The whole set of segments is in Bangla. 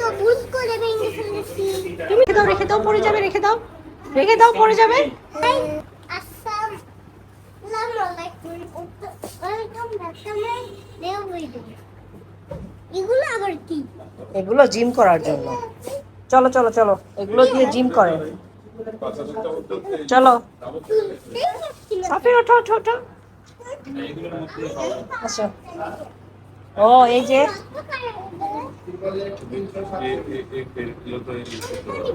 তো ভুল করে ভেঙে ফেলেছি। তুমি রেখে দাও পড়ে যাবে, রেখে দাও পড়ে যাবে। আসসালামু আলাইকুম। Welcome back to my new video. এগুলো আবার কি? এগুলো জিম করার জন্য। চলো চলো চলো, এগুলো দিয়ে জিম করে। চলো সাফির, ওঠো ওঠো ওঠো। আচ্ছা, ও এই যে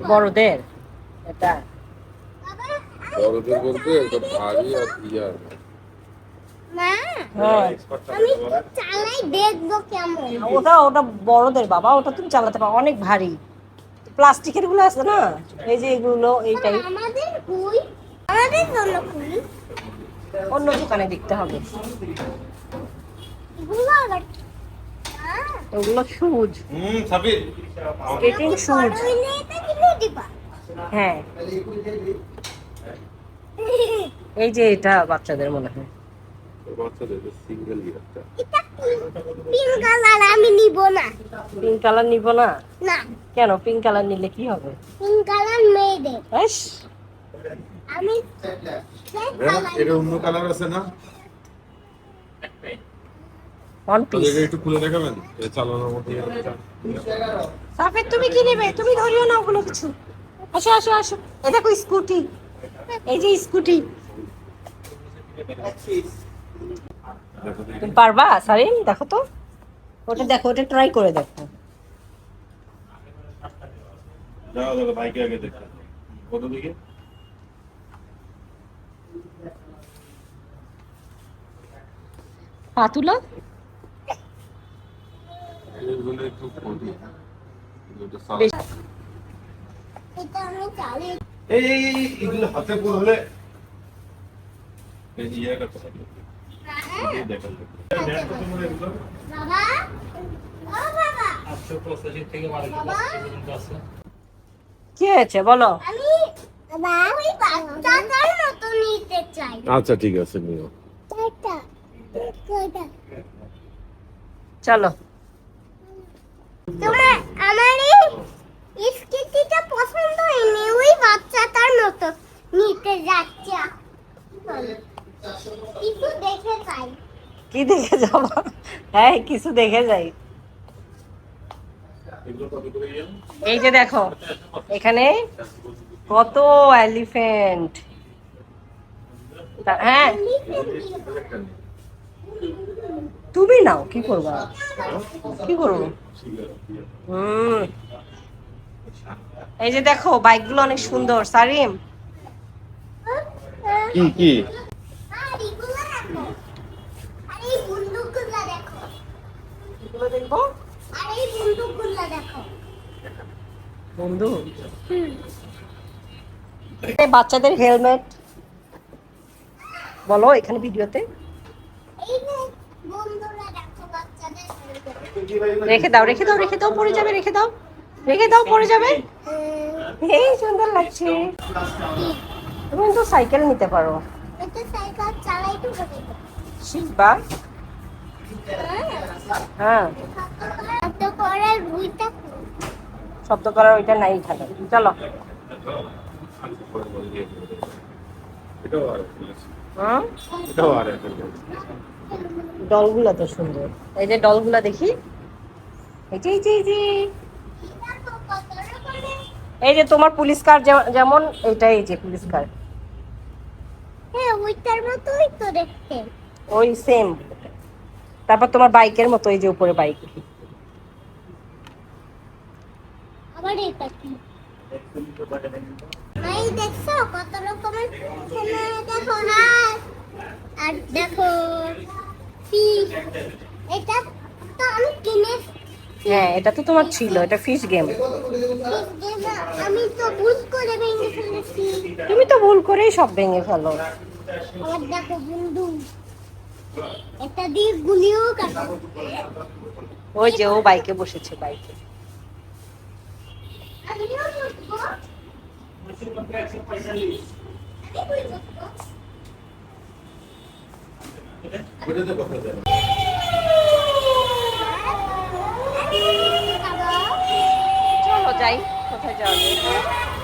বড়দের, এটা বড়দের বলতে এটা ভারী আর ইয়ার না, হ্যাঁ আমি চালাই দেখবো কেমন। ওটা ওটা বড়দের বাবা, ওটা তুমি চালাতে পারো, অনেক ভারী। প্লাস্টিকের গুলো আছে না, এই যে এগুলো এইটাই। আমাদের কুই, আমাদের জন্য কুই। অন্য দোকানে দেখতে হবে। এগুলো আবার কি? ওগুলো শুজ, সাবির স্কেটিং শুজ। এটা কিনে দিবা? হ্যাঁ, এই যে এটা বাচ্চাদের মনে হয়। বাচ্চাদের সিঙ্গেল ইয়ারটা এটা পিঙ্ক কালার, আমি নিব না। পিঙ্ক কালার নিব না? না, কেন? পিঙ্ক কালার নিলে কি হবে? পিঙ্ক কালার মেয়েদের। বেশ, আমি এর অন্য কালার আছে না? One piece. এটা একটু খুলে দেখাবেন এই চালানোর মধ্যে। সাফেদ তুমি কি নেবে? তুমি ধরিও না ওগুলো কিছু। আসো আসো আসো, এ দেখো স্কুটি, এই যে স্কুটি। তুমি পারবা সারিন? দেখো তো, ওটা দেখো, ওটা ট্রাই করে দেখো। যাও দাদা বাইকে আগে দেখো কত দিকে পা তুলো। এগুলো একটু করি এটা বেশ। এটা আমি চালাই। এই এগুলো হাতে পুরো হলে এই ইয়াটা কথা এই দেখেন বাবা, ও বাবা, 885 থেকে 1200 পর্যন্ত আছে। কি হয়েছে বলো? আমি বাবা ওই বাচ্চাটার মতো নিতে চাই। আচ্ছা ঠিক আছে নিও এটা কোটা চলো। তোমার আমার এই স্কেটিটা পছন্দ হয়নি, ওই বাচ্চাটার মতো নিতে যাচ্ছি। কিছু দেখে চাই। কি দেখে যাবা? হ্যাঁ, কিছু দেখে যাই। এগুলো কত করে ইয়া এই যে দেখো, এখানে কত এলিফ্যান্ট। হ্যাঁ, তুমি নাও, কি করবা? কি করবো? এই যে দেখো, বাইকগুলো অনেক সুন্দর। সারিম, কি কি আর এগুলো দেখো, আর এই বন্দুকগুলো দেখো, এগুলো দেখবো। আর এই বন্দুকগুলো দেখো। বন্ধু, এই বাচ্চাদের হেলমেট বলো এখানে ভিডিওতে। এই যে বন্ধুরা দেখো, বাচ্চাদের রেখে দাও রেখে দাও রেখে দাও, পড়ে যাবে, রেখে দাও পড়ে যাবে। এই সুন্দর লাগছে। তুমি তো সাইকেল নিতে পারো, এটা সাইকেল চালাইতে হবে। শিখবা। হ্যাঁ, শব্দ করার বইটা শব্দ করার ওইটা নাই এখানে। চলো। এটাও আর হুম, এটাও আর ডলগুলা তো সুন্দর। এই যে ডলগুলা দেখি, এই যে এই যে এই যে এই যে তোমার পুলিশ কার যেমন এইটা, এই যে পুলিশ কার, হ্যাঁ ওইটার মতোই তো দেখতে। ওই সেম। তারপর তোমার বাইকের মতো, এই যে উপরে বাইক। আবার এটা কি? এই দেখছো কত রকমের এখানে দেখো হাঁস, আর দেখো ফিশ। এটা তো আমি কিনে হ্যাঁ, এটা তো তোমার ছিল, এটা ফিশ গেম। আমি তো ভুল করে ভেঙে ফেলেছি। তুমি তো ভুল করেই সব ভেঙে ফেলো। আবার দেখো বন্ধু, এটা দিয়ে গুলিও কাটো। ওই যে ও বাইকে বসেছে, বাইকে। আমিও বসবো। ওটাতে কথা যায় যাই, কোথায় যাওয়া যায়?